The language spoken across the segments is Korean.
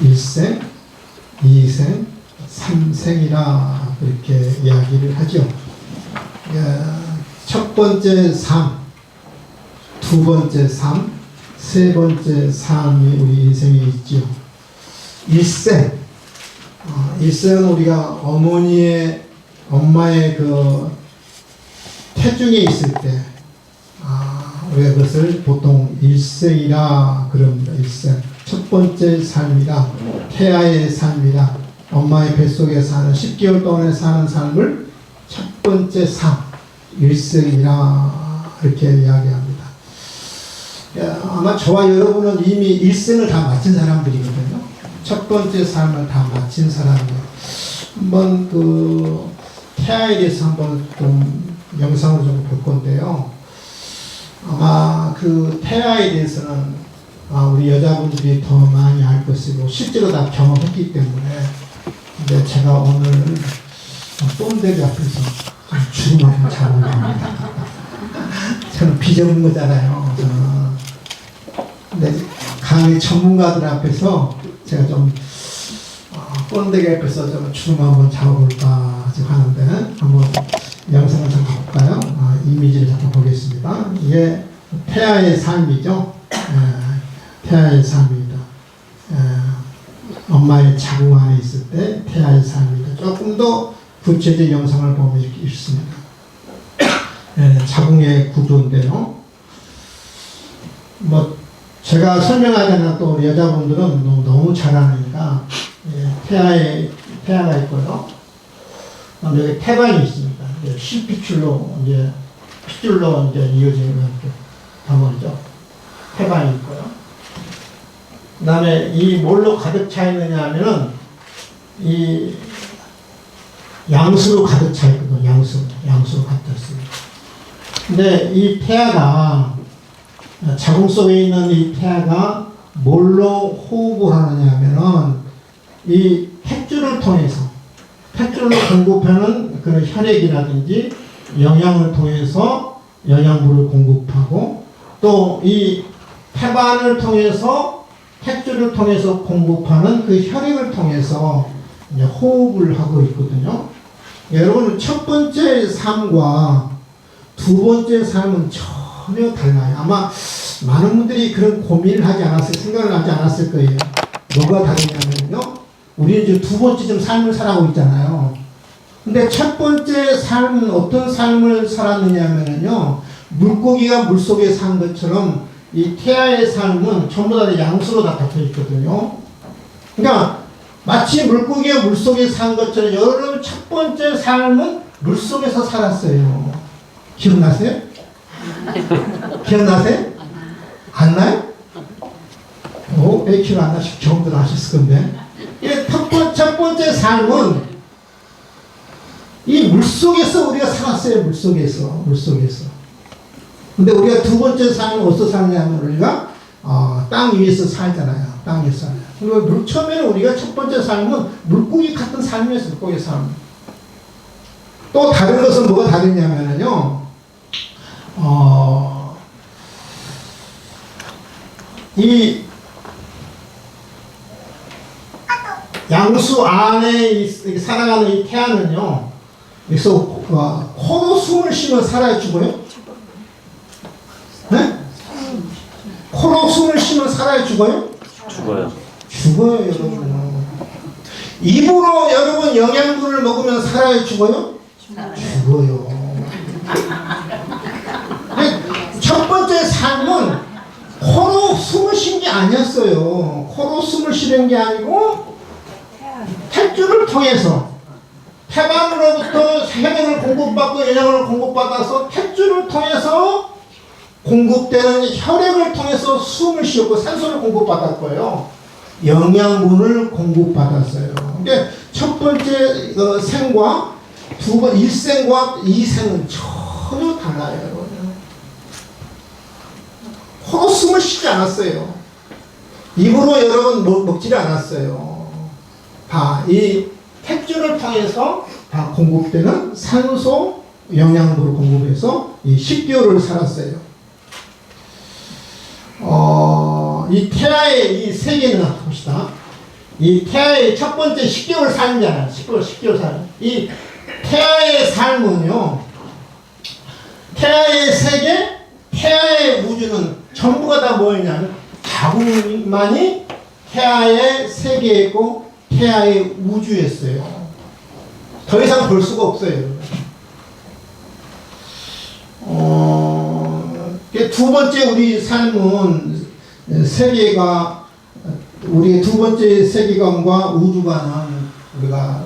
1생, 2생, 3생이라 그렇게 이야기를 하죠. 첫 번째 삶, 두 번째 삶, 세 번째 삶이 우리 인생에 있죠. 1생, 1생은 우리가 엄마의 그 태중에 있을 때, 우리가 그것을 보통 1생이라 그럽니다. 1생. 첫 번째 삶이다. 태아의 삶이다. 엄마의 뱃속에 사는 10개월 동안에 사는 삶을 첫 번째 삶, 1생이라 이렇게 이야기합니다. 아마 저와 여러분은 이미 1생을 다 마친 사람들이거든요. 첫 번째 삶을 다 마친 사람이에요. 한번 그 태아에 대해서 한번 좀 영상을 좀 볼 건데요. 아마 그 태아에 대해서는 우리 여자분들이 더 많이 알 것이고 실제로 다 경험했기 때문에, 근데 제가 오늘 뽐대기 앞에서 좀 주름하고 자고 있습니다. 저는 비전문가잖아요. 근데 강의 전문가들 앞에서 제가 좀 뽐대기 앞에서 좀 주름 한번 잡아볼까 하는데, 한번 영상을 잠깐 볼까요? 이미지를 잠깐 보겠습니다. 이게 태아의 삶이죠. 태아의 삶입니다. 엄마의 자궁 안에 있을 때 태아의 삶입니다. 조금 더 구체적인 영상을 보면 이렇게 있습니다. 자궁의 구조인데요. 뭐 제가 설명하지 않아도 우리 여자분들은 너무 잘 아니까, 태아가 있고요. 여기 태반이 있습니다. 실핏줄로 핏줄로 이어지는 덩어리죠. 태반이 있고요. 그 다음에 이 뭘로 가득 차 있느냐 하면은 이 양수로 가득 차 있거든요. 양수로 가득 찼습니다. 근데 이 태아가, 자궁 속에 있는 이 태아가 뭘로 호흡을 하느냐 하면은 이 탯줄을 통해서, 탯줄로 공급하는 그런 혈액이라든지 영양을 통해서 영양분을 공급하고, 또 이 태반을 통해서, 탯줄을 통해서 공급하는 그 혈액을 통해서 이제 호흡을 하고 있거든요. 여러분, 첫 번째 삶과 두 번째 삶은 전혀 달라요. 아마 많은 분들이 그런 고민을 하지 않았을, 생각을 하지 않았을 거예요. 뭐가 다르냐면요, 우리는 이제 두 번째 좀 삶을 살아가고 있잖아요. 근데 첫 번째 삶은 어떤 삶을 살았느냐 하면요, 물고기가 물속에 산 것처럼 이 태아의 삶은 전부 다 양수로 다 덮여 있거든요. 그러니까 마치 물고기가 물속에 산 것처럼 여러분 첫 번째 삶은 물속에서 살았어요. 기억나세요? 기억나세요? 안 나요? 왜 기억 안 나시고 경험들 하셨을 건데. 첫 번째 삶은 이 물속에서 우리가 살았어요. 물속에서. 근데 우리가 두 번째 삶은 어디서 사느냐면 우리가 땅 위에서 살잖아요. 땅 위에서 살아요. 그리고 처음에는 우리가 첫 번째 삶은 물고기 같은 삶이었어요. 물고기 삶. 또 다른 것은 뭐가 다르냐면요, 이 양수 안에 살아가는 이 태아는요, 여기서 코로 숨을 쉬면 살아야 죽어요? 네? 코로 숨을 쉬면 살아야 죽어요? 죽어요, 여러분. 입으로 여러분 영양분을 먹으면 살아야 죽어요? 죽어요. 첫 번째 삶은 코로 숨을 쉰 게 아니었어요. 코로 숨을 쉬는 게 아니고 탯줄을 통해서, 태반으로부터 혈액을 공급받고 영양을 공급받아서 탯줄을 통해서 공급되는 혈액을 통해서 숨을 쉬었고 산소를 공급받았고요. 영양분을 공급받았어요. 근데 첫 번째 생과 1생과 2생은 전혀 달라요, 여러분. 코로 숨을 쉬지 않았어요. 입으로 여러분 먹지를 않았어요. 이 탯줄을 통해서 다 공급되는 산소, 영양분을 공급해서 이 10개월을 살았어요. 이 태아의 이 세계는 봅시다. 이 태아의 첫 번째 10개월 삶이잖아요. 10개월 삶. 이 태아의 삶은요, 태아의 세계, 태아의 우주는 전부가 다 뭐였냐면 자궁만이 태아의 세계이고 태아의 우주였어요. 더 이상 볼 수가 없어요. 두 번째 우리 삶은 세계가, 우리의 두 번째 세계관과 우주관은 우리가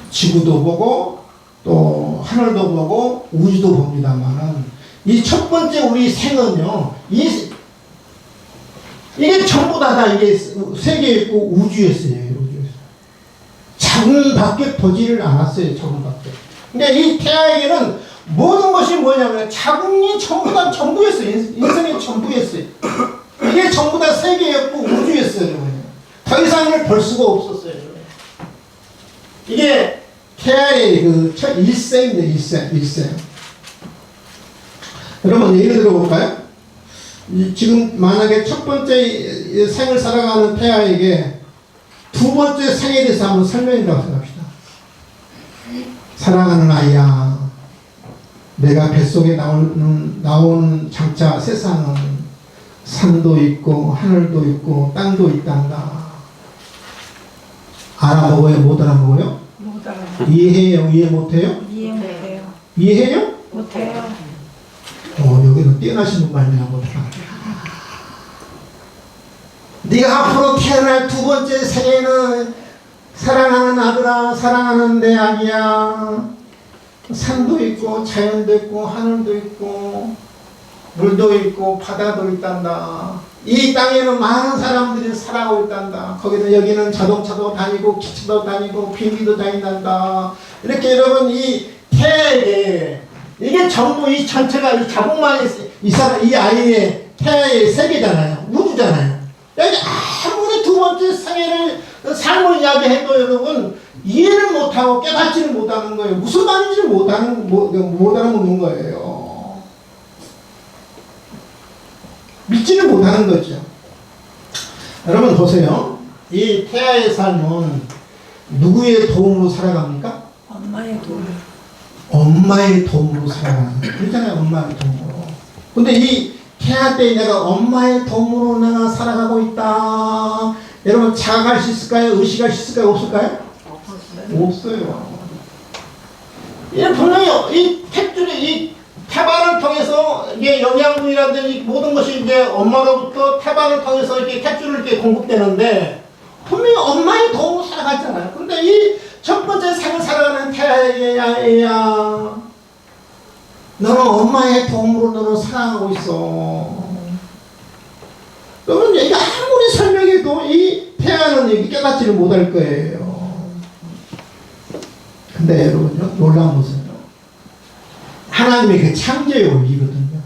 지구도 보고 또 하늘도 보고 우주도 봅니다만은 이 첫 번째 우리 생은요, 이게 전부 다 이게 세계에 있고 우주였어요. 자궁 밖에 보지를 않았어요. 자궁 밖에. 근데 이 태아에게는 모든 것이 뭐냐면 자궁이 전부 다 전부였어요. 인생의 전부였어요. 이게 전부 다 세계였고 우주였어요. 더 이상을 볼 수가 없었어요. 이게 태아의 그 첫 일생입니다. 일생. 여러분 예를 들어볼까요? 지금 만약에 첫 번째 생을 살아가는 태아에게 두 번째 생에 대해서 한번 설명이라고 생각합시다. 사랑하는 아이야, 내가 뱃속에 나오는 장차 세상은 산도 있고 하늘도 있고 땅도 있단다. 알아먹어요? 못 알아먹어요? 못 알아요. 이해해요? 이해 못해요? 이해 못해요. 이해해요? 못해요. 여기는 뛰어나신 분 말이야. 네가 앞으로 태어날 두 번째 생에는 사랑하는 아들아, 사랑하는 내 아기야, 산도 있고 자연도 있고 하늘도 있고 물도 있고 바다도 있단다. 이 땅에는 많은 사람들이 살아가고 있단다. 거기는 여기는 자동차도 다니고 기차도 다니고 비행기도 다닌단다. 이렇게 여러분 이 태아에게 이게 전부 이 전체가 이 자궁만이 이 아이의 태아의 세계잖아요. 우주잖아요. 여기 아무리 두 번째 생애를 삶을 이야기해도 여러분 이해를 못하고 깨닫지를 못하는 거예요. 무슨 말인지를 못 알아먹는 거예요. 믿지를 못하는 거죠. 여러분 보세요. 이 태아의 삶은 누구의 도움으로 살아갑니까? 엄마의 도움. 엄마의 도움으로 살아가는 거예요. 그렇잖아요. 엄마의 도움으로. 근데 이 태아 때 내가 엄마의 도움으로 내가 살아가고 있다. 여러분 자각할 수 있을까요? 의식할 수 있을까요? 없을까요? 없어요. 이게 분명히 이 탯줄이 이 태반을 통해서 이게 영양분이라든지 모든 것이 이제 엄마로부터 태반을 통해서 이렇게 탯줄을 이렇게 공급되는데 분명히 엄마의 도움으로 살아갔잖아요. 근데 이 첫 번째 생을 살아가는 태아야, 너는 엄마의 도움으로 너는 살아가고 있어. 여러분 얘기 아무리 설명해도 이 태아는 얘기 깨닫지를 못할 거예요. 근데 여러분요, 놀라운 것은요, 하나님의 그 창조의 원리거든요.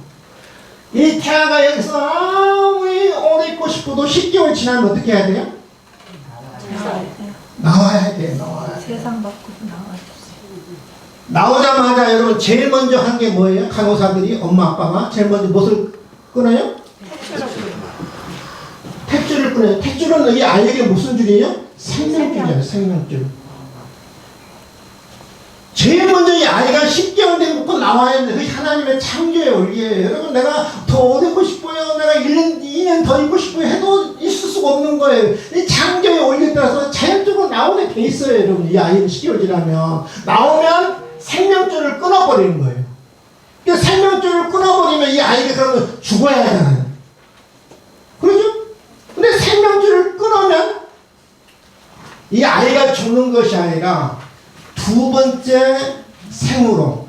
이 태아가 여기서 아무리 오래 있고 싶어도 10개월 지나면 어떻게 해야 돼요? 나와야 돼요. 나와야 돼요. 세상 밖으로 나와주세요. 나오자마자 여러분 제일 먼저 한 게 뭐예요? 간호사들이 엄마 아빠가 제일 먼저 무엇을 끊어요? 탯줄을 끊어요. 탯줄은 이 아이에게 무슨 줄이에요? 생명줄이에요. 생명줄. 제일 먼저 이 아이가 10개월 되고 나와야 돼. 그게 하나님의 창조의 원리예요. 여러분 내가 더 오래 있고 싶어요. 내가 1년, 2년 더 있고 싶어요. 해도 있을 수가 없는 거예요. 이 창조의 원리에 따라서 자연적으로 나오게 돼 있어요. 여러분 이 아이는 10개월 지나면 나오면 생명줄을 끊어버리는 거예요. 그러니까 생명줄을 끊어버리면 이 아이가 그러면 죽어야 하잖아요. 그렇죠? 근데 생명줄을 끊으면 이 아이가 죽는 것이 아니라 두 번째 생으로,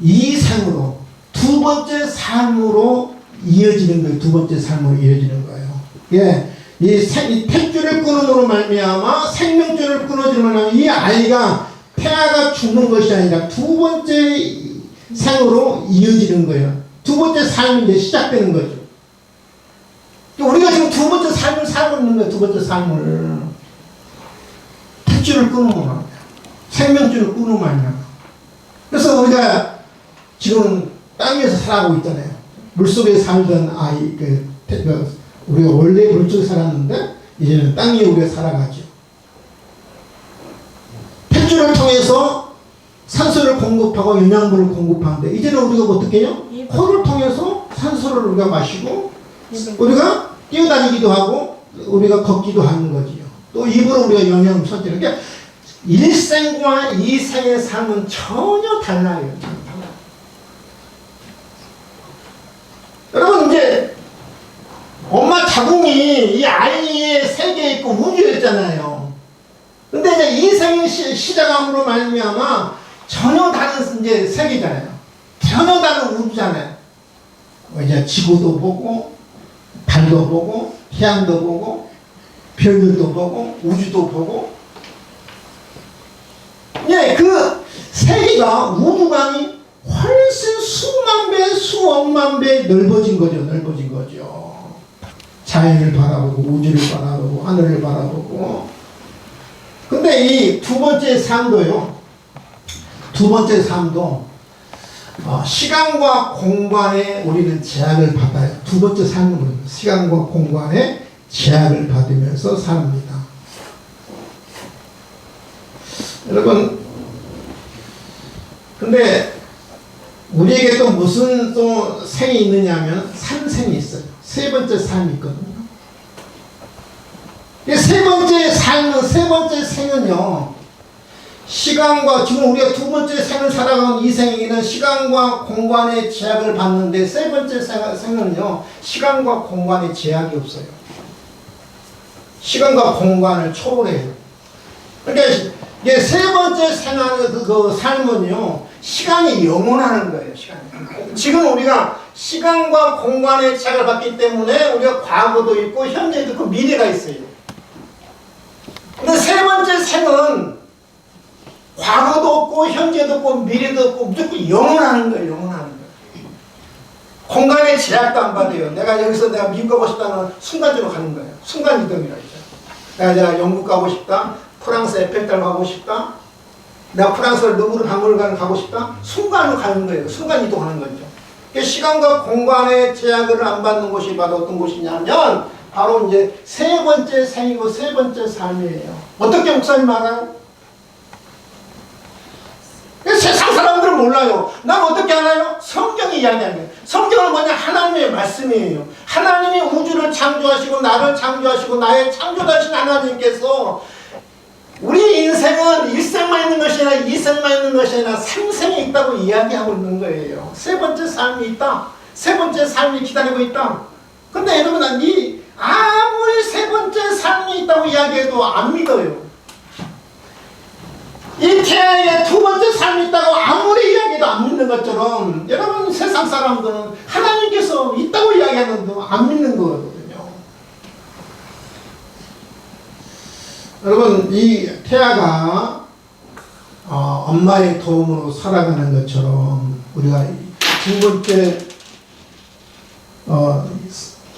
이 생으로, 두 번째 삶으로 이어지는 거예요. 두 번째 삶으로 이어지는 거예요. 예, 이 탯줄을 끊음으로 말미암아 생명줄을 끊어지면 이 아이가 태아가 죽는 것이 아니라 두 번째 생으로 이어지는 거예요. 두 번째 삶이 이제 시작되는 거죠. 우리가 지금 두 번째 삶을 살고 있는 거예요. 두 번째 삶을. 탯줄을 끊으면 생명줄을 끊으면 아니야. 그래서 우리가 지금 땅 위에서 살아가고 있잖아요. 물속에 살던 아이, 우리가 원래 물속에 살았는데, 이제는 땅 위에 우리가 살아가죠. 우주를 통해서 산소를 공급하고 영양분을 공급하는데 이제는 우리가 어떻게 해요? 코를 통해서 산소를 우리가 마시고 우리가 뛰어다니기도 하고 우리가 걷기도 하는 거지요. 또 입으로 우리가 영양을 섭취하는 게 일생과 이생의 삶은 전혀 달라요. 여러분 이제 엄마 자궁이 이 아이의 세계에 있고 우주에 있잖아요. 근데 이제 이생이 시작함으로 말미암아 전혀 다른 이제 세계잖아요. 전혀 다른 우주잖아요. 이제 지구도 보고 달도 보고 태양도 보고 별들도 보고 우주도 보고 예, 그 세계가 우주관이 훨씬 수만 배, 수억만 배 넓어진 거죠. 넓어진 거죠. 자연을 바라보고 우주를 바라보고 하늘을 바라보고. 근데 이 두 번째 삶도요. 두 번째 삶도 시간과 공간에 우리는 제약을 받아요. 두 번째 삶은 시간과 공간에 제약을 받으면서 삽니다. 여러분, 근데 우리에게 또 무슨 또 생이 있느냐 하면 삼생이 있어요. 세 번째 삶이 있거든요. 세 번째 삶은, 세 번째 생은요, 시간과, 지금 우리가 두 번째 생을 살아가는 이 생에는 시간과 공간의 제약을 받는데 세 번째 생은요, 시간과 공간의 제약이 없어요. 시간과 공간을 초월해요. 그러니까 이게 세 번째 생하는 그 삶은요, 시간이 영원하는 거예요, 시간이. 지금 우리가 시간과 공간의 제약을 받기 때문에 우리가 과거도 있고, 현재도 있고, 미래가 있어요. 근데 세 번째 생은 과거도 없고, 현재도 없고, 미래도 없고, 무조건 영원하는 거예요, 영원하는 거예요. 공간의 제약도 안 받아요. 내가 여기서 내가 미국 가고 싶다면 순간적으로 가는 거예요. 순간이동이라 있죠. 내가 영국 가고 싶다. 프랑스 에펠탑 가고 싶다. 내가 프랑스를 루브르 박물관을 가고 싶다. 순간으로 가는 거예요. 순간 이동하는 거죠. 시간과 공간의 제약을 안 받는 곳이 바로 어떤 곳이냐면 바로 이제 세 번째 생이고 세 번째 삶이에요. 어떻게 목사님 알아요? 세상 사람들은 몰라요. 난 어떻게 알아요? 성경이 이야기하는 거예요. 성경은 뭐냐? 하나님의 말씀이에요. 하나님이 우주를 창조하시고 나를 창조하시고 나의 창조자신 하나님께서 우리 인생은 일생만 있는 것이 아니라 이생만 있는 것이 아니라 삼생이 있다고 이야기하고 있는 거예요. 세 번째 삶이 있다. 세 번째 삶이 기다리고 있다. 근데 여러분, 아무리 세 번째 삶이 있다고 이야기해도 안 믿어요. 이 태양에 두 번째 삶이 있다고 아무리 이야기해도 안 믿는 것처럼 여러분, 세상 사람들은 하나님께서 있다고 이야기하는데도 안 믿는 거거든요. 여러분, 이 태아가 엄마의 도움으로 살아가는 것처럼 우리가 두 번째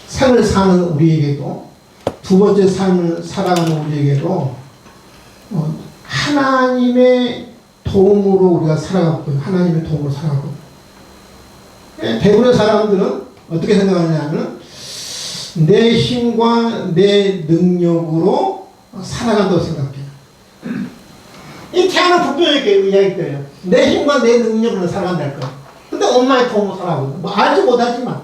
생을 사는 우리에게도, 두 번째 삶을 살아가는 우리에게도 하나님의 도움으로 우리가 살아가고 있고요. 하나님의 도움으로 살아가고 있고요. 대부분의 사람들은 어떻게 생각하냐면 내 힘과 내 능력으로 살아간다고 생각해요. 이 태아는 분명히 이야기해요. 내 힘과 내 능력으로 살아간다는 거. 근데 엄마의 도움으로 살아가고, 뭐 알지 못하지만.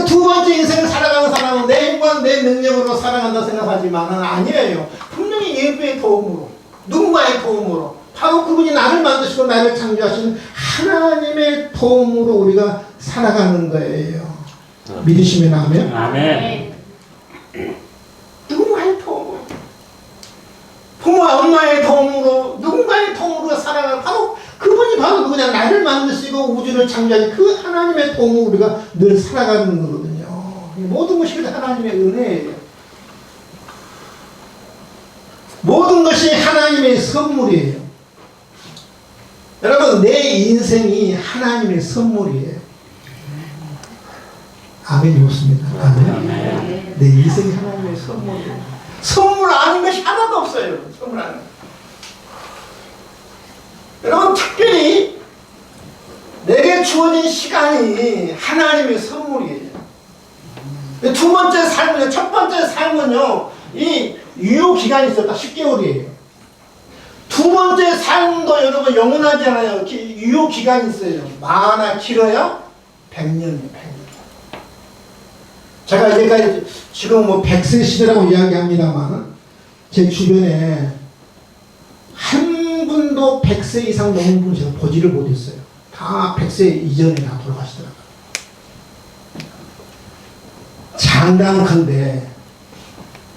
두 번째 인생을 살아가는 사람은 내 힘과 내 능력으로 살아간다고 생각하지만 아니에요. 분명히 예수의 도움으로, 누군가의 도움으로, 바로 그분이 나를 만드시고 나를 창조하신 하나님의 도움으로 우리가 살아가는 거예요. 믿으시면 아멘? 아멘. 누군가의 도움으로, 부모와 엄마의 도움으로, 누군가의 도움으로 살아가는, 바로 그분이 바로 누구냐? 나를 만드시고 우주를 창조하신 그 하나님의 도움으로 우리가 늘 살아가는 거거든요. 모든 것이 하나님의 은혜예요. 모든 것이 하나님의 선물이에요. 여러분, 내 인생이 하나님의 선물이에요. 아멘이 없습니다. 아멘. 내 인생이 하나님의 선물이에요. 선물 아닌 것이 하나도 없어요. 선물 아닌 것. 여러분, 특별히 내게 주어진 시간이 하나님의 선물이에요. 두 번째 삶은요, 첫 번째 삶은요, 이 유효기간이 있었다. 10개월이에요. 두 두 번째 삶도 여러분 영원하지 않아요. 유효 기간이 있어요. 많아 길어야 100년이에요. 100년. 제가 이제까지 지금 뭐 100세 시대라고 이야기합니다만 제 주변에 한 분도 100세 이상 넘은 분 제가 보지를 못했어요. 다 100세 이전에 다 돌아가시더라고요. 장담컨대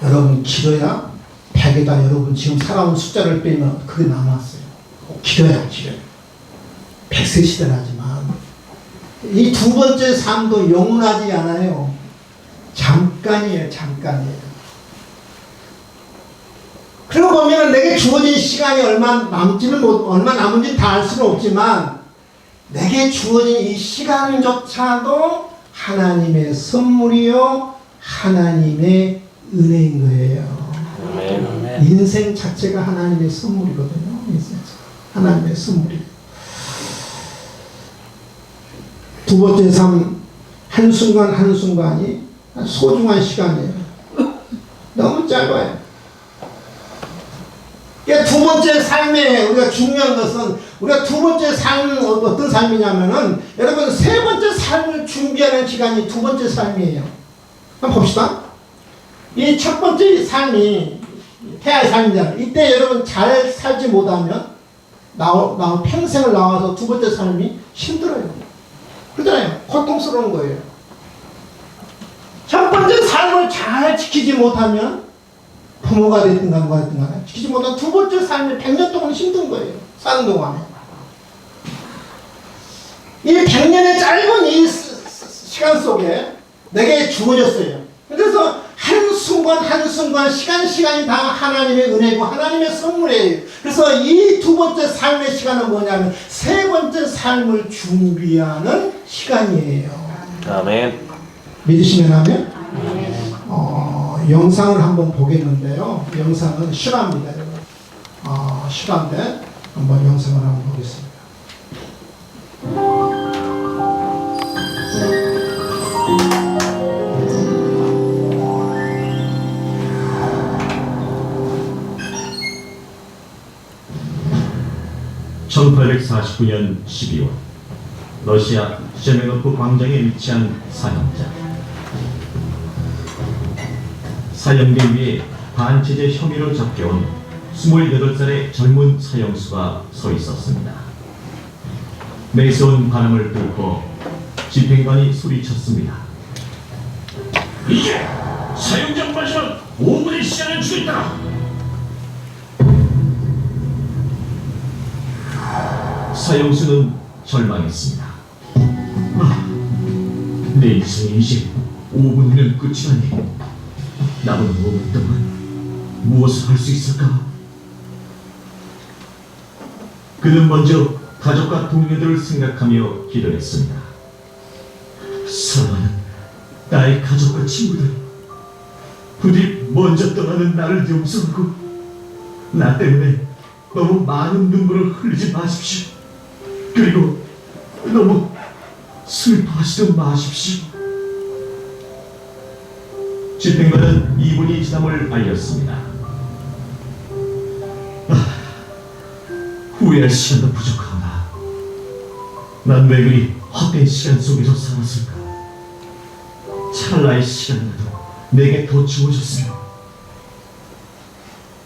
여러분 길어야 100에다 여러분 지금 살아온 숫자를 빼면 그게 남았어요. 길어야 길어요. 100세 시대라지만 이 두 번째 삶도 영원하지 않아요. 잠깐이에요. 잠깐이에요. 그러고 보면 내게 주어진 시간이 얼마 남은지 다 알 수는 없지만 내게 주어진 이 시간조차도 하나님의 선물이요 하나님의 은혜인 거예요. 인생 자체가 하나님의 선물이거든요. 인생 하나님의 선물이. 두 번째 삶 한순간 한순간이 소중한 시간이에요. 너무 짧아요. 두 번째 삶에 우리가 중요한 것은 우리가 두 번째 삶은 어떤 삶이냐면은 여러분 세 번째 삶을 준비하는 기간이 두 번째 삶이에요. 한번 봅시다. 이 첫 번째 삶이 태아의 삶이잖아요. 이때 여러분 잘 살지 못하면 평생을 나와서 두 번째 삶이 힘들어요. 그렇잖아요. 고통스러운 거예요. 첫 번째 삶을 잘 지키지 못하면 부모가 됐든 간가 됐든 간에 지키지 못한 두 번째 삶이 100년 동안 힘든 거예요. 사는 동안에. 이 100년의 짧은 이 시간 속에 내게 주어졌어요. 그래서 한순간 한순간 시간이 다 하나님의 은혜고 하나님의 선물이에요. 그래서 이 두 번째 삶의 시간은 뭐냐면 세 번째 삶을 준비하는 시간이에요. 아멘. 믿으시면 하면? 영상을 한번 보겠는데요. 영상은 실화입니다. 실화인데 한번 영상을 한번 보겠습니다. (1849년 12월) 러시아 셰메노프 광장에 위치한 사형장. 사형대 위에 반체제 혐의로 잡혀온 28살의 젊은 사형수가 서 있었습니다. 매서운 반응을 뚫고 집행관이 소리쳤습니다. 이제 사형장 마지막 5분의 시간을 주겠다. 사형수는 절망했습니다. 내 인생이 이제 5분이면 끝이라니. 남은 5분 동안 무엇을 할 수 있을까? 그는 먼저 가족과 동료들을 생각하며 기도했습니다. 사랑하는 나의 가족과 친구들, 부디 먼저 떠나는 나를 용서하고 나 때문에 너무 많은 눈물을 흘리지 마십시오. 그리고 너무 슬퍼하지도 마십시오. 집행관은 이분이 지남을 알렸습니다. 후회할 시간도 부족하구나. 난 왜 그리 헛된 시간 속에서 살았을까? 찰나의 시간이라도 내게 더 주어졌으면.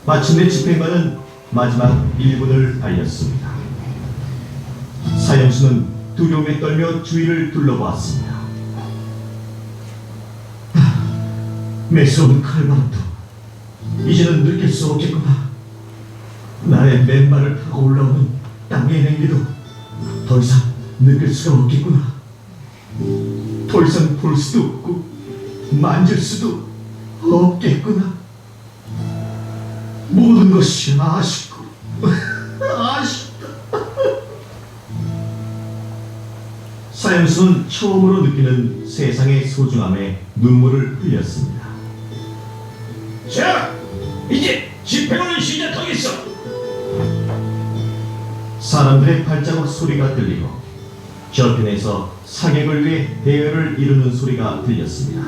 마침내 집행관은 마지막 1분을 알렸습니다. 사형수는 두려움에 떨며 주위를 둘러보았습니다. 매서운 칼바람도 이제는 느낄 수 없겠구나. 나의 맨발을 타고 올라오는 땅의 냉기도 더 이상 느낄 수가 없겠구나. 더 이상 볼 수도 없고 만질 수도 없겠구나. 모든 것이 아쉽고 아쉽다. 사형수는 처음으로 느끼는 세상의 소중함에 눈물을 흘렸습니다. 자, 이제 집행을 시작하겠어. 사람들의 발자국 소리가 들리고 저편에서 사격을 위해 대열을 이루는 소리가 들렸습니다.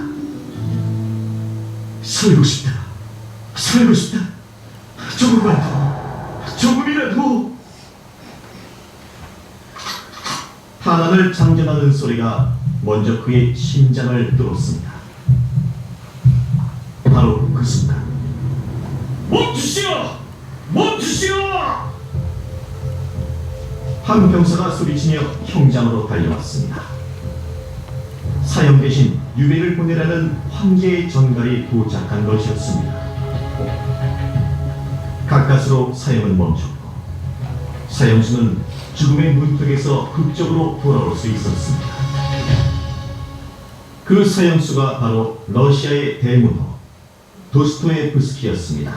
살고 싶다. 살고 싶다. 조금만 더. 조금이라도. 탄환을 장전하는 소리가 먼저 그의 심장을 뚫었습니다. 바로 그 순간 멈추시오! 멈추시오! 한 병사가 소리치며 형장으로 달려왔습니다. 사형 대신 유배를 보내라는 황제의 전갈이 도착한 것이었습니다. 가까스로 사형은 멈췄고 사형수는 죽음의 문턱에서 극적으로 돌아올 수 있었습니다. 그 사형수가 바로 러시아의 대문호 도스토옙스키였습니다.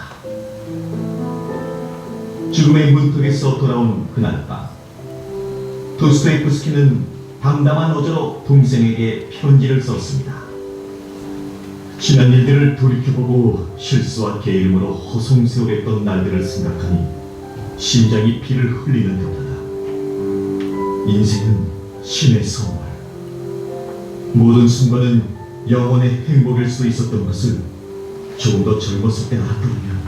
죽음의 문턱에서 돌아온 그날 밤, 도스토옙스키는 담담한 어조로 동생에게 편지를 썼습니다. 지난 일들을 돌이켜보고 실수와 게으름으로 허송세월했던 날들을 생각하니 심장이 피를 흘리는 듯하다. 인생은 신의 선물. 모든 순간은 영원의 행복일 수 있었던 것을 조금 더 젊었을 때 알았더라면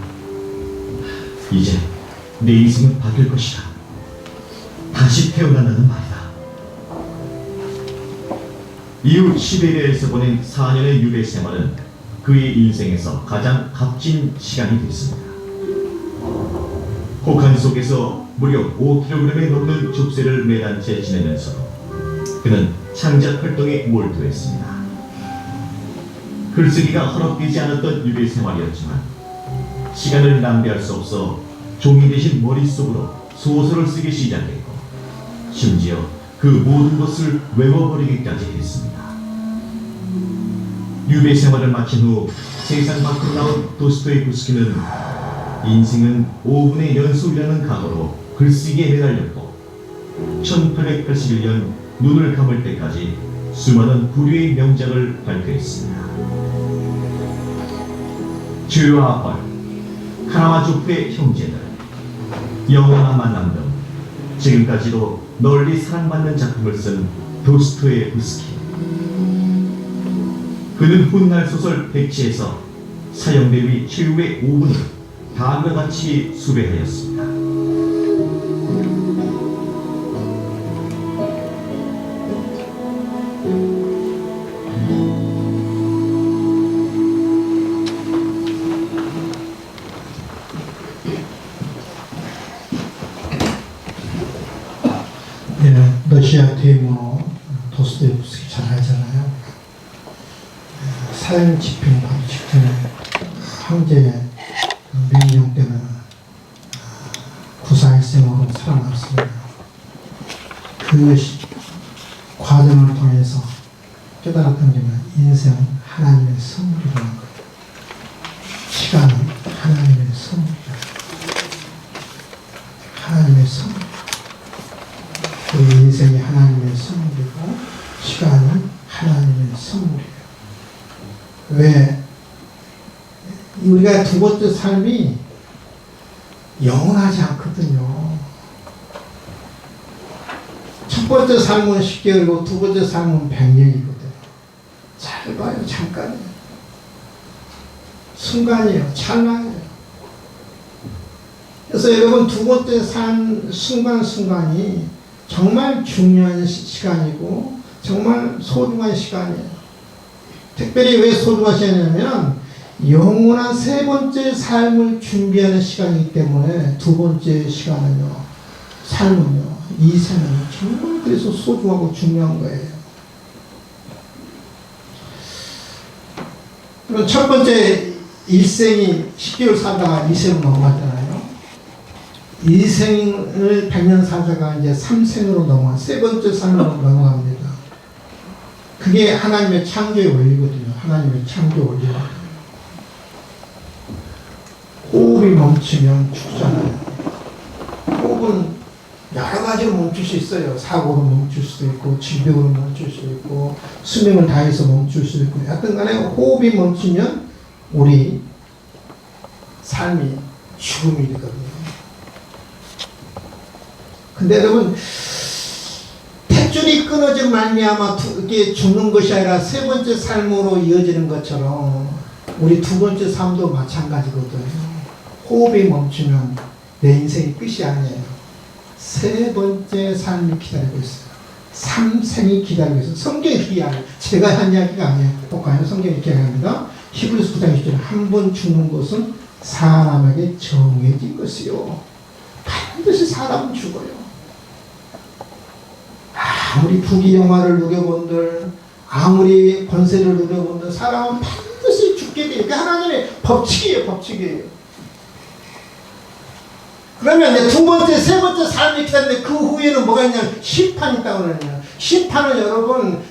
이제 내 인생은 바뀔 것이다. 다시 태어난다는 말이다. 이후 시베리아에서 보낸 4년의 유배 생활은 그의 인생에서 가장 값진 시간이 됐습니다. 혹한 속에서 무려 5kg에 넘는 족쇄를 매단 채 지내면서도 그는 창작 활동에 몰두했습니다. 글쓰기가 허락되지 않았던 유배 생활이었지만 시간을 낭비할 수 없어 종이 대신 머릿속으로 소설을 쓰기 시작했고 심지어 그 모든 것을 외워버리기까지 했습니다. 유배 생활을 마친 후 세상 밖으로 나온 도스토옙스키는 인생은 5분의 연속이라는 각오로 글쓰기에 매달렸고 1881년 눈을 감을 때까지 수많은 부류의 명작을 발표했습니다. 죄와 벌, 카라마조프의 형제들, 영원한 만남 등 지금까지도 널리 사랑받는 작품을 쓴 도스토옙스키. 그는 훗날 소설 백지에서 사형대위 최후의 5분을 다음과 같이 수배하였습니다. 러시아 대문호 도스토옙스키 잘 알잖아요. 사형 집행 바로 직전에 황제의 명령 때문에 구사일생으로 살아났습니다. 그 과정을 통해서 깨달았던 게 인생은 하나님의 선물이라는 거예요. 시간은 하나님의 선물이다. 하나님의 선물. 우리 인생이 하나님의 선물이고 시간은 하나님의 선물이에요. 왜? 우리가 두 번째 삶이 영원하지 않거든요. 첫 번째 삶은 10개월이고 두 번째 삶은 100년이거든요. 잘 봐요. 잠깐이에요. 순간이에요. 찰나예요. 그래서 여러분 두 번째 삶 순간순간이 정말 중요한 시간이고 정말 소중한 시간이에요. 특별히 왜 소중한 시간이냐면 영원한 세 번째 삶을 준비하는 시간이기 때문에 두 번째 시간은요, 삶은요, 이 생은 정말 그래서 소중하고 중요한 거예요. 그럼 첫 번째 일생이 10개월 살다가 이생으로 넘어갔잖아요. 이생을 100년 살다가 이제 3생으로 넘어가, 세 번째 삶으로 넘어갑니다. 그게 하나님의 창조의 원리거든요. 하나님의 창조 원리거든요. 호흡이 멈추면 죽잖아요. 호흡은 여러 가지로 멈출 수 있어요. 사고로 멈출 수도 있고, 질병으로 멈출 수 있고, 수명을 다해서 멈출 수 있고, 하여튼 간에 호흡이 멈추면 우리 삶이 죽음이 되거든요. 근데 여러분, 탯줄이 끊어진 말미암아 이게 죽는 것이 아니라 세 번째 삶으로 이어지는 것처럼 우리 두 번째 삶도 마찬가지거든요. 호흡이 멈추면 내 인생이 끝이 아니에요. 세 번째 삶이 기다리고 있어요. 3생이 기다리고 있어요. 성경이 그게 아니에요. 제가 한 이야기가 아니에요. 볼까요? 성경이 이렇게 이야기합니다. 히브리서 9장 20절에 한 번 죽는 것은 사람에게 정해진 것이요. 반드시 사람은 죽어요. 아무리 부귀영화를 누려본들, 아무리 권세를 누려본들, 사람은 반드시 죽게 돼요. 그게 하나님의 법칙이에요. 법칙이에요. 그러면 이제 두 번째, 세 번째 삶이 기다리는데 그 후에는 뭐가 있냐면 심판이 있다고 그러냐. 심판은 여러분,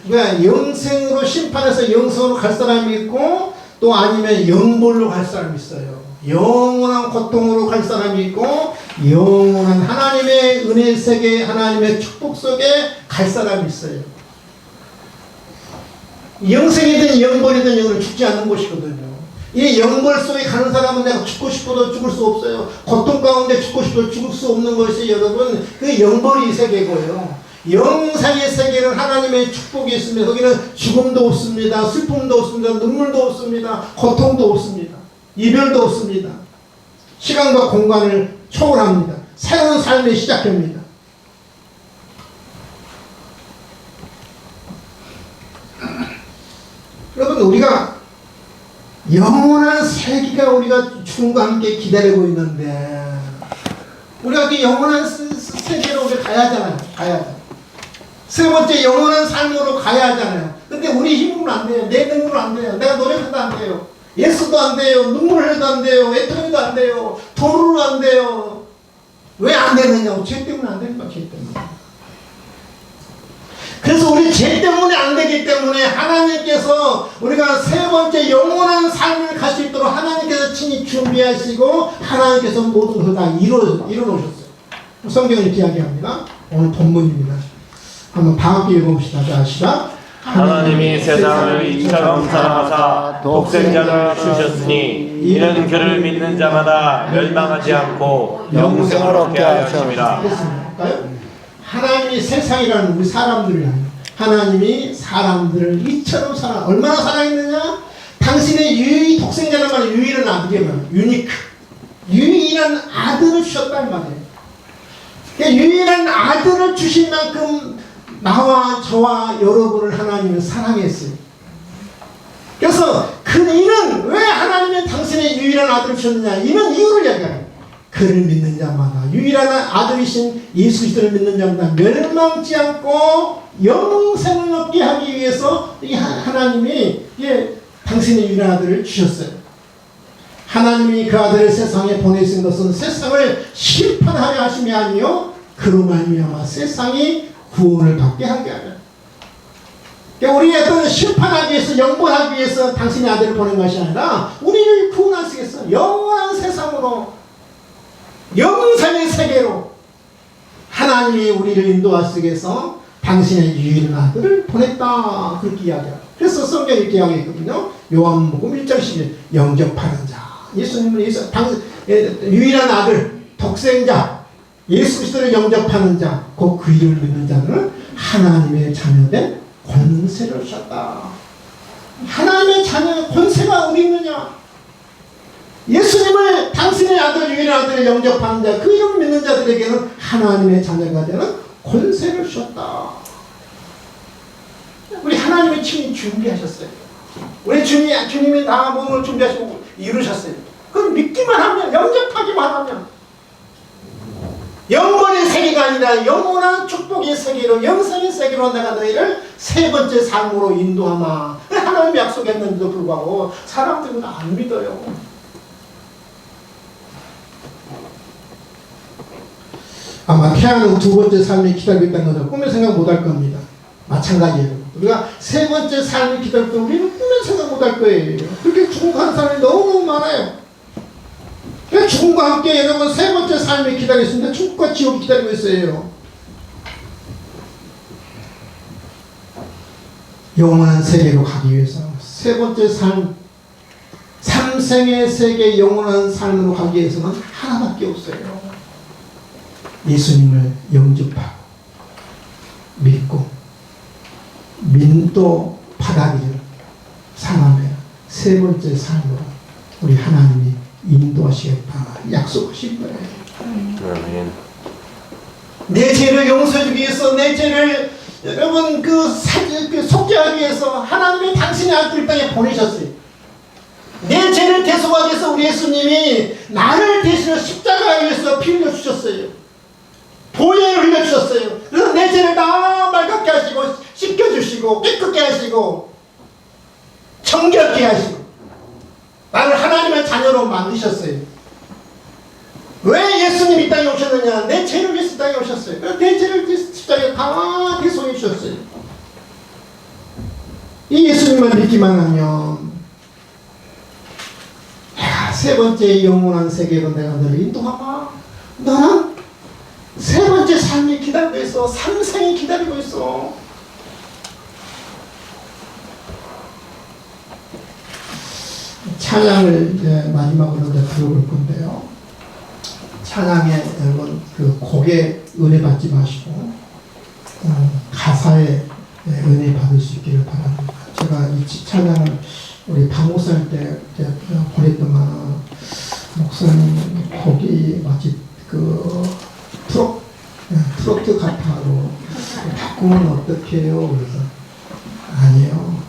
영생으로 심판해서 영생으로 갈 사람이 있고 또 아니면 영벌로 갈 사람이 있어요. 영원한 고통으로 갈 사람이 있고 영원한 하나님의 은혜 세계, 하나님의 축복 속에 갈 사람이 있어요. 영생이든 영벌이든 영원은 죽지 않는 곳이거든요. 이 영벌 속에 가는 사람은 내가 죽고 싶어도 죽을 수 없어요. 고통 가운데 죽고 싶어도 죽을 수 없는 것이 여러분 그 영벌이 세계고요. 영생의 세계는 하나님의 축복이 있습니다. 거기는 죽음도 없습니다. 슬픔도 없습니다. 눈물도 없습니다. 고통도 없습니다. 이별도 없습니다. 시간과 공간을 초월합니다. 새로운 삶의 시작입니다. 여러분 우리가 영원한 세계가 우리가 죽음과 함께 기다리고 있는데 우리가 그 영원한 세계로 우리가 가야 하잖아요. 가야 하잖아요. 세 번째 영원한 삶으로 가야 하잖아요. 근데 우리 힘으로는 안 돼요. 내 능으로 안 돼요. 내가 노력해도 안 돼요. 예수도 안 돼요. 눈물 흘려도 안 돼요. 애통해도 안 돼요. 돈으로 안 돼요. 왜 안 되느냐고. 죄 때문에 안 되는 거야. 죄 때문에. 그래서 우리 죄 때문에 안 되기 때문에 하나님께서 우리가 세 번째 영원한 삶을 갈 수 있도록 하나님께서 친히 준비하시고 하나님께서 모든 것을 다 이뤄놓으셨어요. 성경은 이렇게 이야기합니다. 오늘 본문입니다. 한번 다 함께 읽어봅시다. 자, 시작. 하나님이 세상을 이처럼 사랑하사 독생자를 주셨으니 이는 그를 믿는 자마다 멸망하지 않고 영생을 얻게 하였습니다. 하나님이 세상이라는 우리 사람들을 하나님이 사람들을 이처럼 사랑. 얼마나 사랑했느냐? 당신의 유일 독생자란 말은 유일한 아들이에요. 유니크. 유일한 아들을 주셨단 말이에요. 그러니까 유일한 아들을 주신 만큼 나와 저와 여러분을 하나님은 사랑했어요. 그래서 이는 왜 하나님은 당신의 유일한 아들을 주셨느냐? 이는 이유를 얘기해요. 그를 믿는 자마다 유일한 아들이신 예수 그리스도를 믿는 자마다 멸망치 않고 영생을 얻게 하기 위해서 이 하나님이 당신의 유일한 아들을 주셨어요. 하나님이 그 아들을 세상에 보내신 것은 세상을 심판하려 하심이 아니요 그로 말미암아 세상이 구원을 받게 하게 하려. 그러니까 우리의 어떤 심판하기 위해서 영벌하기 위해서 당신의 아들을 보낸 것이 아니라 우리를 구원하시기 위해서 영원한 세상으로 영생의 세계로 하나님이 우리를 인도하시기 위해서 당신의 유일한 아들을 보냈다. 그렇게 이야기해요. 그래서 성경이 이렇게 이야기했거든요. 요한복음 1장 11절 영접하는 자. 예수님은 유일한 아들, 독생자, 예수 그리스도를 영접하는 자, 곧 그 이름을 믿는 자들은 하나님의 자녀된 권세를 주셨다. 하나님의 자녀의 권세가 어디 있느냐? 예수님을 당신의 아들, 유일한 아들을 영접하는 자, 그 이름을 믿는 자들에게는 하나님의 자녀가 되는 권세를 주셨다. 우리 하나님의 친히 준비하셨어요. 우리 주님이 다 모든 걸 준비하시고 이루셨어요. 그럼 믿기만 하면, 영접하기만 하면 영원의 세계가 아니라 영원한 축복의 세계로, 영생의 세계로 내가 너희를 세 번째 삶으로 인도하마. 하나님이 약속했는데도 불구하고 사람들은 안 믿어요. 아마 태어나는 두 번째 삶이 기다리고 있다는 것을 꿈에 생각 못할 겁니다. 마찬가지예요. 우리가 세 번째 삶이 기다릴 때 우리는 꿈에 생각 못할 거예요. 그렇게 죽음과 한 사람이 너무너무 많아요. 그러니까 죽음과 함께 여러분 세 번째 삶이 기다리고 있습니다. 축복과 지옥이 기다리고 있어요. 영원한 세계로 가기 위해서 세 번째 삶, 삼생의 세계 영원한 삶으로 가기 위해서는 하나밖에 없어요. 예수님을 영접하고 믿고 민도 받아들이는 사람의 세 번째 삶으로 우리 하나님이 인도하시겠다 약속하신 거예요. 아멘. 내 죄를 용서해주기 위해서, 내 죄를 여러분 그 속죄하기 위해서 하나님이 당신의 아들 이 땅에 보내셨어요. 내 죄를 대속하기 위해서 우리 예수님이 나를 대신해 십자가에 위해서 피 흘려주셨어요. 보혈을 흘려주셨어요. 그래서 내 죄를 다 맑게 하시고 씻겨주시고 깨끗게 하시고 정결케 하시고 나를 하나님의 자녀로 만드셨어요. 왜 예수님이 이 땅에 오셨느냐? 내 죄를 위해서 이 땅에 오셨어요. 내 죄를 십자가에 다 대속해 주셨어요. 이 예수님만 믿기만 하면 내가 세 번째 영원한 세계로 내가 너를 인도하마. 너는 세 번째 삶이 기다리고 있어. 삼생이 기다리고 있어. 찬양을 이제 마지막으로 이제 들어볼 건데요. 찬양에 여러분 그 곡에 은혜 받지 마시고 가사에 은혜 받을 수 있기를 바랍니다. 제가 이 찬양을 우리 방목사님 때 보냈더만 목사님 곡이 마치 그 트로트 가파로 바꾸면 어떻게 해요? 그래서 아니에요.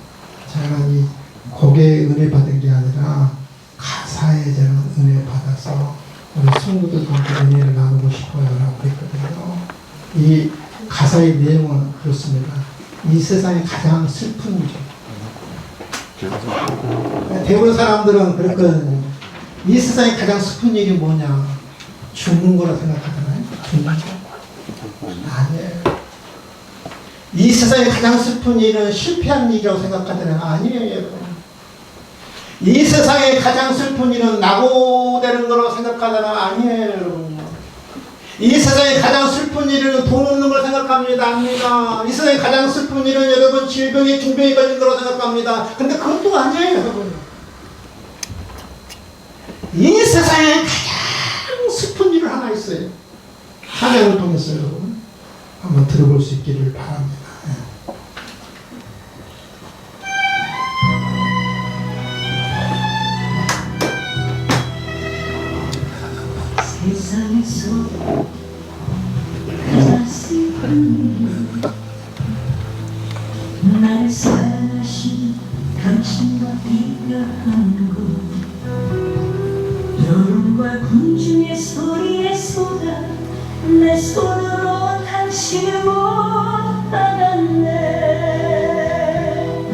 제가 이 곡에 은혜 받은 게 아니라 가사에 제가 은혜 받아서 우리 성도들과 은혜를 나누고 싶어요 라고 했거든요. 이 가사의 내용은 그렇습니다. 이 세상에 가장 슬픈 일. 대부분 사람들은 그렇거든요. 이 세상에 가장 슬픈 일이 뭐냐? 죽는 거라 생각하잖아요. 죽는 거. 아니에요. 이 세상에 가장 슬픈 일은 실패한 일이라고 생각하잖아요. 아니에요, 여러분. 이 세상에 가장 슬픈 일은 낙오되는 거라고 생각하잖아요. 아니에요, 여러분. 이 세상에 가장 슬픈 일은 돈 없는 걸 생각합니다. 아닙니다. 이 세상에 가장 슬픈 일은 여러분 질병에 중병에 걸린 거라고 생각합니다. 근데 그것도 아니에요, 여러분. 이 세상에 가장 슬픈 일은 하나 있어요. 찬양을 통해서 여러분 한번 들어볼 수 있기를 바랍니다. 세상에서 가장 슬픈 일 나를 사랑하신 당신과 이별한 곳 여름과 군중의 소리에 쏟아 내 손으로 당신을 못 안았네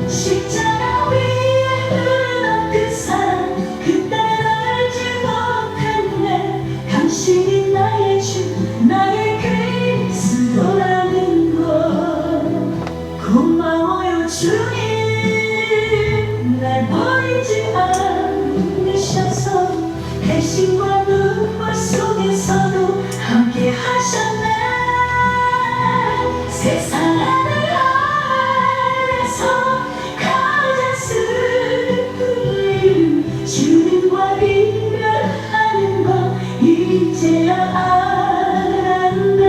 십자가 위에 흐르던 그 사랑 그때 알지 못했네 당신이 나의 주 나의 그리스도라는 것 고마워요 주님 날 버리지 않으셔서 배신과 눈물 속에서도 함께 하셨네 세상 하늘 아래서 가장 슬픈 일 주님과 이별하는 것 이제야 알았네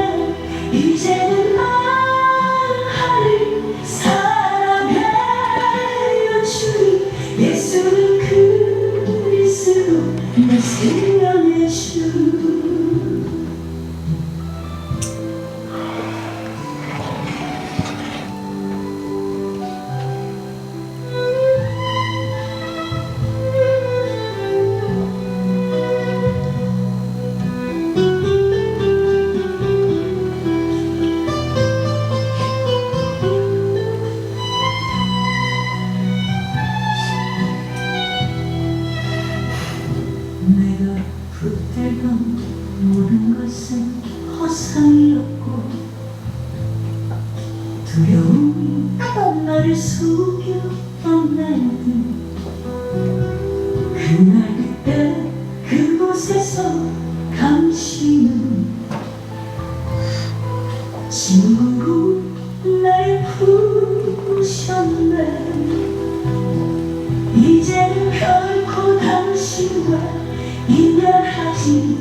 이제는 나를 사랑해요 주님 예수는 그리스도 내 생명의 주 내가 붙들던 모든 것은 허상이었고 두려움이 나를 속였던 그날 그때 그곳에서 당신은 친구로 날 부르셨네 이제는 결코 당신과 이별하지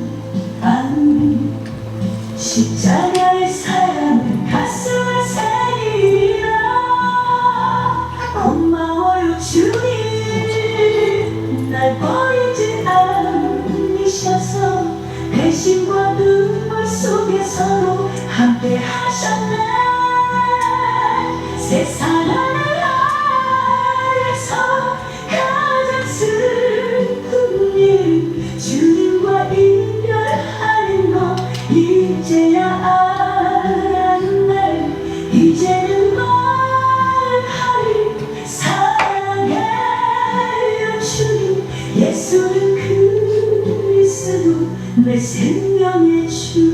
않는 십자가의 사랑을 가슴에 새기리라 고마워요 주님 날 버리지 않으셔서 배신과 속에서도 함께 하셨네. 세상 안에서 가장 슬픈 일 주님과 이별하는 거 이제야 알았네. 이제는 말하리 사랑해요 주님. 예수는 그리스도 내 생명의 주.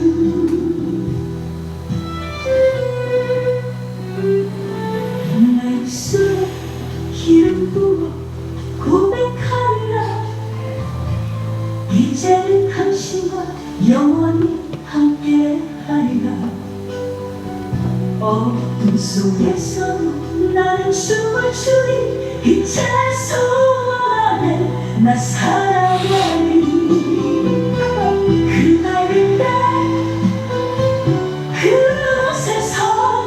내 입술에 기름 부어 고백하리라. 이제는 당신과 영원히 함께하리라. 어둠 속에서도 나는 춤을 추리. 이제 소원해 나 살아가리. 그 밝은 때 그곳에서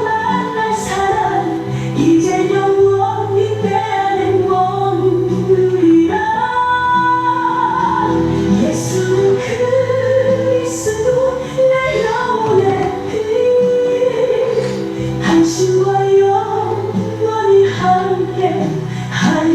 만날 사람 이제 영원히 내 안에 머무르리라. 예수는 그리스도 내 영혼의 빛. 당신과 영원히 함께 하리.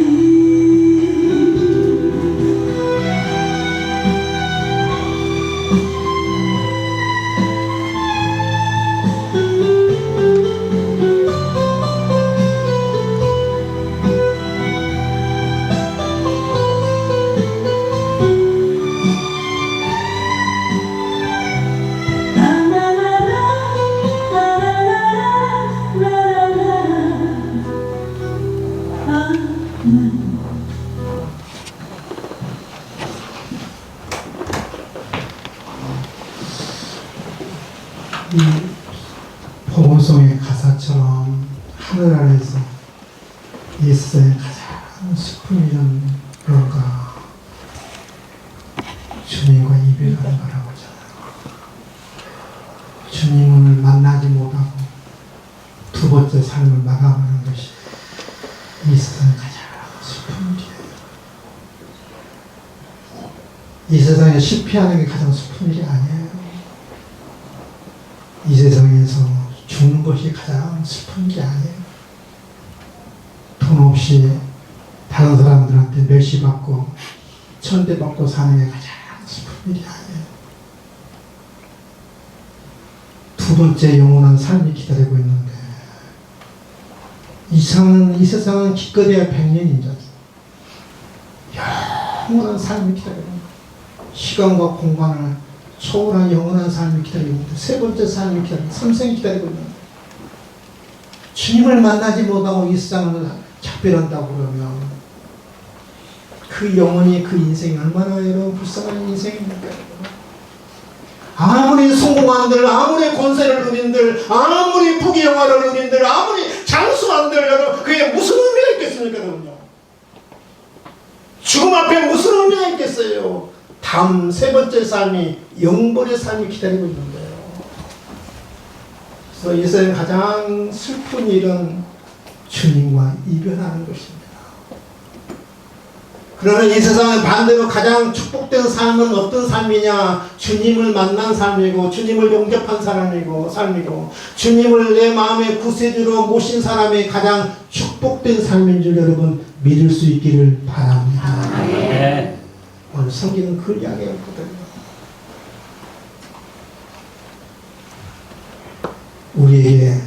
이 복음송의 가사처럼 하늘 아래서 이 세상에 가장 슬픈 일은 뭘까? 주님과 이별하는 거라고 하잖아요. 주님을 만나지 못하고 두 번째 삶을 마감하는 것이 이 세상에 가장 슬픈 일이에요. 이 세상에 실패하는 게 가장 슬픈 일이 아니에요. 이 세상에서 죽는 것이 가장 슬픈 게 아니에요. 돈 없이 다른 사람들한테 멸시받고 천대받고 사는 게 가장 슬픈 일이 아니에요. 두 번째 영원한 삶이 기다리고 있는데 이 세상은 기껏해야 100년이죠. 영원한 삶이 기다리고 있는 거예요. 시간과 공간을 초월한 영원한 삶이 기다리고 있는데 세 번째 삶이 기다리고 삼생이 기다리고 있는데 주님을 만나지 못하고 이 세상을 작별한다고 그러면 그 영혼이 그 인생이 얼마나 여러분 불쌍한 인생입니까? 아무리 성공한들, 아무리 권세를 누린들, 아무리 부귀영화를 누린들, 아무리 장수한들 여러분 그게 무슨 의미가 있겠습니까 여러분요? 죽음 앞에 무슨 의미가 있겠어요? 다음 세 번째 삶이 영벌의 삶이 기다리고 있는데요. 그래서 이 세상에 가장 슬픈 일은 주님과 이별하는 것입니다. 그러면 이 세상에 반대로 가장 축복된 삶은 어떤 삶이냐? 주님을 만난 삶이고 주님을 영접한 삶이고 주님을 내 마음의 구세주로 모신 사람이 가장 축복된 삶인 줄 여러분 믿을 수 있기를 바랍니다. 네. 오늘 성경은 그 이야기였거든요. 우리에게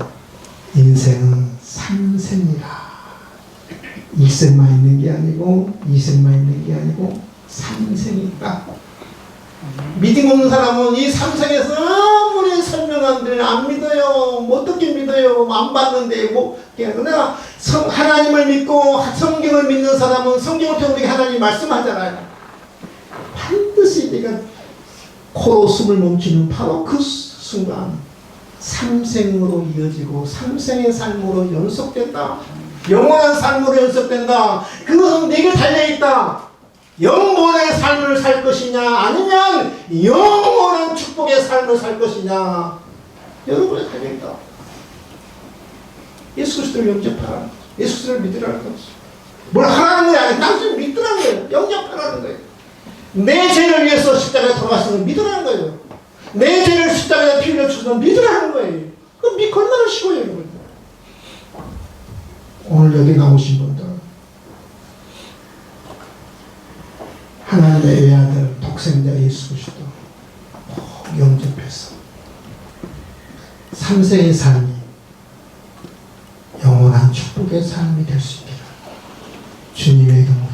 인생은 3생이라. 1생만 있는 게 아니고 2생만 있는 게 아니고 3생이다. 믿음 없는 사람은 이 3생에서 아무리 설명한들 안 믿어요. 뭐 어떻게 믿어요? 안 받는데 뭐 그러나 하나님을 믿고 성경을 믿는 사람은 성경을 통해 우리가 하나님 말씀하잖아요. 반드시 네가 코로 숨을 멈추는 바로 그 순간 3생으로 이어지고 3생의 삶으로 연속된다. 영원한 삶으로 연속된다. 그것은 네게 달려있다. 영원의 삶을 살 것이냐 아니면 영원한 축복의 삶을 살 것이냐 여러분에 달려있다. 예수 그리스도를 영접하라. 예수 그리스도를 믿으라는 거지. 뭘 하라는 게 아니라 단순히 믿으라는 거예요. 영접하라는 거예요. 내 죄를 위해서 십자가에 돌아가신 걸 믿으라는 거예요. 내 죄를 십자가에 피 흘려주셔서 믿으라는 거예요. 그럼 믿고 얼마나 쉬워요, 여러분. 오늘 여기 나오신 분들 하나님의 외아들 독생자 예수 그리스도 꼭 영접해서 삼생의 삶이 영원한 축복의 삶이 될 수 있기를 주님의 이름으로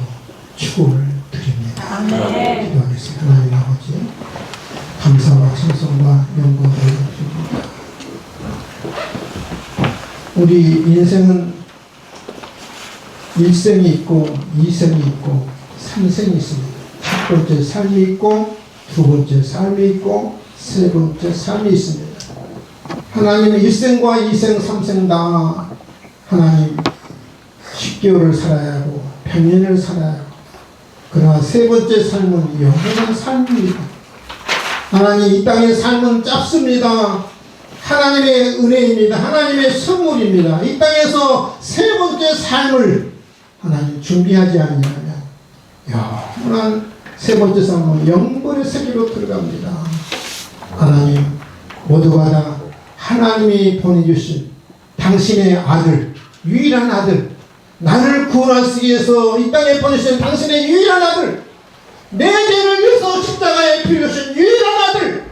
축복을 드립니다. 아멘. 기도하겠습니다. 하나님 아버지 감사와 찬송과 영광을 드립니다. 우리 인생은 일생이 있고 이생이 있고 삼생이 있습니다. 첫 번째 삶이 있고 두 번째 삶이 있고 세 번째 삶이 있습니다. 하나님은 일생과 이생, 삼생 다 하나님 10개월을 살아야 하고 100년을 살아야 하고 그러나 세 번째 삶은 영원한 삶입니다. 하나님 이 땅의 삶은 짧습니다. 하나님의 은혜입니다. 하나님의 선물입니다. 이 땅에서 세 번째 삶을 하나님 준비하지 않냐면 영원한 세 번째 삶은 영벌의 세계로 들어갑니다. 하나님 모두가 다 하나님이 보내주신 당신의 아들, 유일한 아들, 나를 구원하시기 위해서 이 땅에 보내신 당신의 유일한 아들, 내 죄를 위해서 십자가에 피 흘리신 유일한 아들,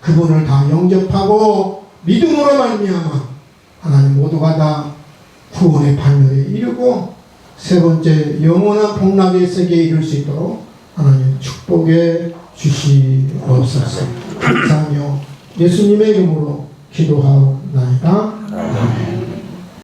그분을 다 영접하고 믿음으로 말미암아 하나님 모두가 다 구원의 반열에 이르고 세 번째 영원한 복락의 세계에 이룰 수 있도록 하나님 축복해 주시옵소서. 감사하며 예수님의 이름으로 기도하옵나이다.